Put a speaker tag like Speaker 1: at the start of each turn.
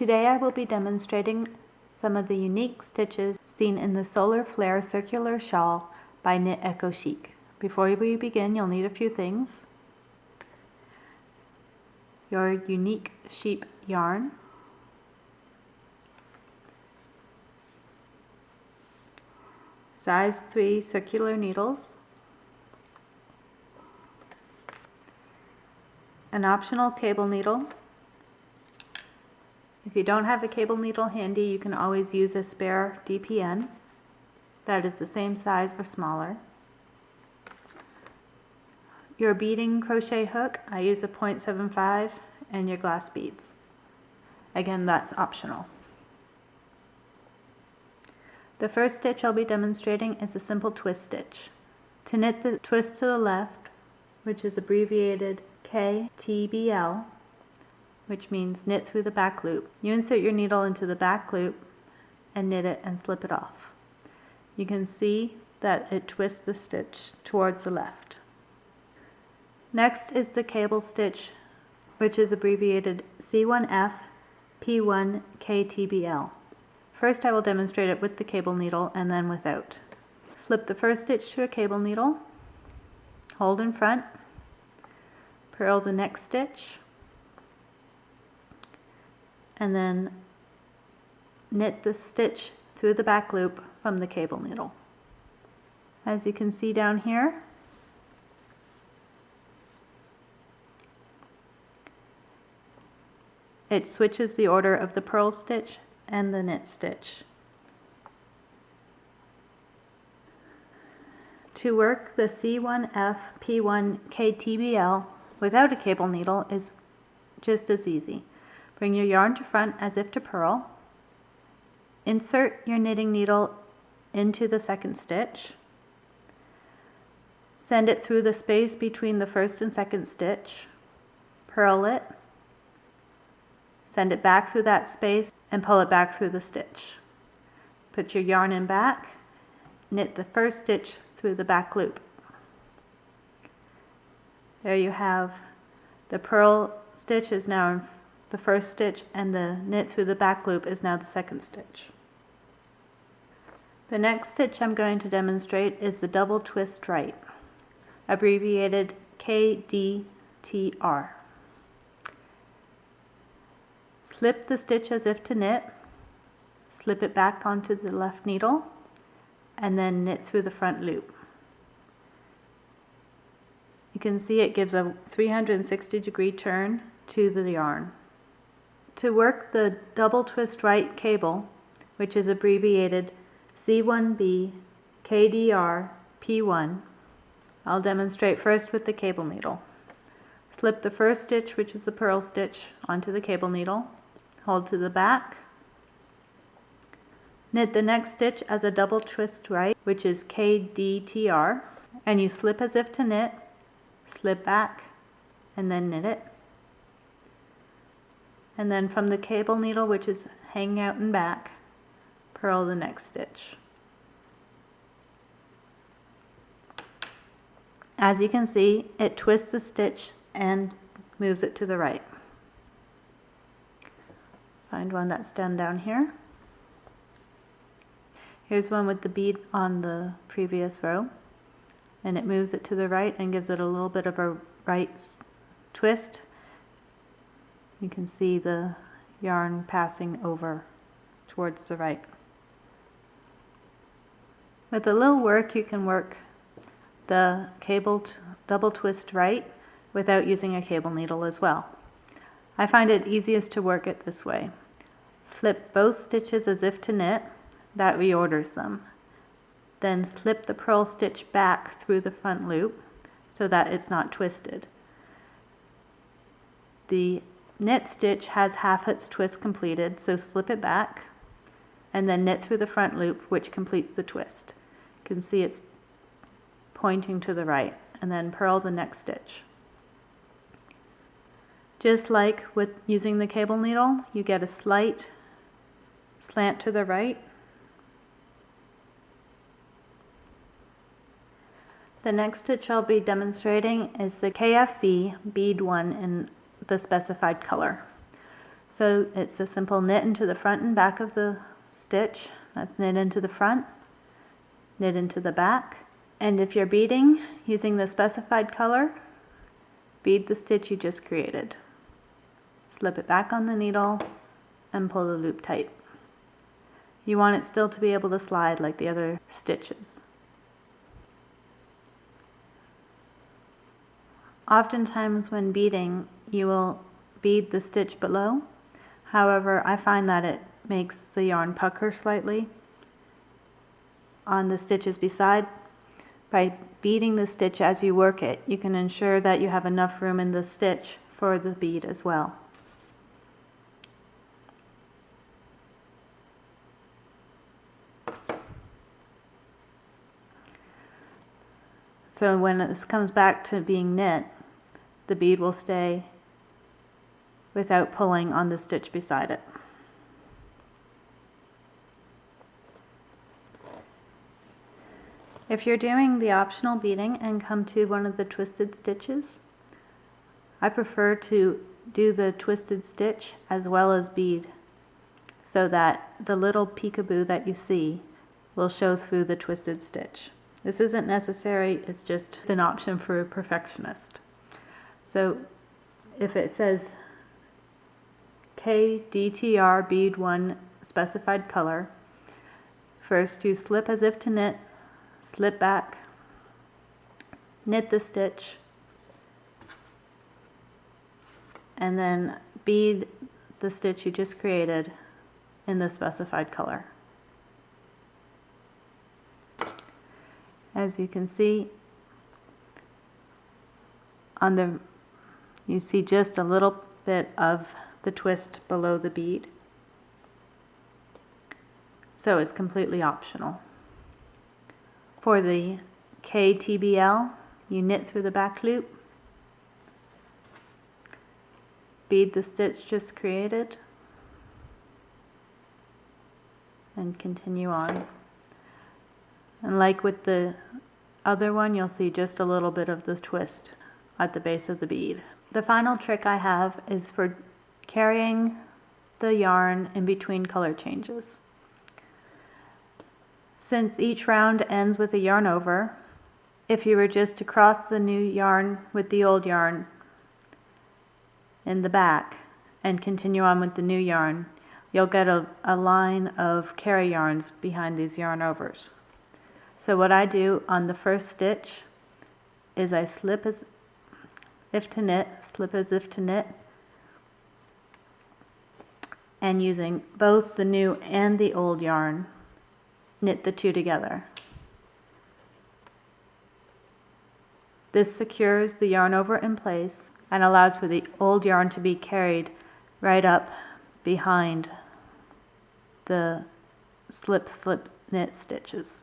Speaker 1: Today I will be demonstrating some of the unique stitches seen in the Solar Flare Circular Shawl by Knit Eco Chic. Before we begin, you'll need a few things. Your unique sheep yarn, size 3 circular needles, an optional cable needle. If you don't have a cable needle handy, you can always use a spare DPN that is the same size or smaller. Your beading crochet hook, I use a 0.75, and your glass beads. Again, that's optional. The first stitch I'll be demonstrating is a simple twist stitch. To knit the twist to the left, which is abbreviated KTBL, which means knit through the back loop, you insert your needle into the back loop and knit it and slip it off. You can see that it twists the stitch towards the left. Next is the cable stitch, which is abbreviated C1F P1 KTBL. First I will demonstrate it with the cable needle and then without. Slip the first stitch to a cable needle, hold in front, purl the next stitch, and then knit the stitch through the back loop from the cable needle. As you can see down here, it switches the order of the purl stitch and the knit stitch. To work the C1F P1 KTBL without a cable needle is just as easy. Bring your yarn to front as if to purl. Insert your knitting needle into the second stitch. Send it through the space between the first and second stitch. Purl it. Send it back through that space and pull it back through the stitch. Put your yarn in back. Knit the first stitch through the back loop. There you have the purl stitch is now in the first stitch, and the knit through the back loop is now the second stitch. The next stitch I'm going to demonstrate is the double twist right, abbreviated KDTR. Slip the stitch as if to knit, slip it back onto the left needle, and then knit through the front loop. You can see it gives a 360-degree turn to the yarn. To work the double twist right cable, which is abbreviated C1B KDR P1, I'll demonstrate first with the cable needle. Slip the first stitch, which is the purl stitch, onto the cable needle, hold to the back, knit the next stitch as a double twist right, which is KDTR, and you slip as if to knit, slip back, and then knit it. And then from the cable needle, which is hanging out in back, purl the next stitch. As you can see, it twists the stitch and moves it to the right. Find one that's done down here. Here's one with the bead on the previous row, and it moves it to the right and gives it a little bit of a right twist. You can see the yarn passing over towards the right. With a little work, you can work the cable double twist right without using a cable needle as well. I find it easiest to work it this way. Slip both stitches as if to knit, that reorders them. Then slip the purl stitch back through the front loop so that it's not twisted. The knit stitch has half its twist completed, so slip it back and then knit through the front loop, which completes the twist. You can see it's pointing to the right, and then purl the next stitch. Just like with using the cable needle, you get a slight slant to the right. The next stitch I'll be demonstrating is the KFB bead one in the specified color. So it's a simple knit into the front and back of the stitch. That's knit into the front, knit into the back. And if you're beading using the specified color, bead the stitch you just created. Slip it back on the needle and pull the loop tight. You want it still to be able to slide like the other stitches. Oftentimes when beading, you will bead the stitch below. However, I find that it makes the yarn pucker slightly on the stitches beside. By beading the stitch as you work it, you can ensure that you have enough room in the stitch for the bead as well. So when this comes back to being knit, the bead will stay without pulling on the stitch beside it. If you're doing the optional beading and come to one of the twisted stitches, I prefer to do the twisted stitch as well as bead, so that the little peekaboo that you see will show through the twisted stitch. This isn't necessary, it's just an option for a perfectionist. So if it says KDTR bead 1 specified color, first you slip as if to knit, slip back, knit the stitch, and then bead the stitch you just created in the specified color. As you can see, you see just a little bit of the twist below the bead. So it's completely optional. For the KTBL, you knit through the back loop, bead the stitch just created, and continue on. And like with the other one, you'll see just a little bit of the twist at the base of the bead. The final trick I have is for carrying the yarn in between color changes. Since each round ends with a yarn over, if you were just to cross the new yarn with the old yarn in the back and continue on with the new yarn, you'll get a line of carry yarns behind these yarn overs. So what I do on the first stitch is I slip as if to knit, slip as if to knit, and using both the new and the old yarn, knit the two together. This secures the yarn over in place and allows for the old yarn to be carried right up behind the slip, slip, knit stitches.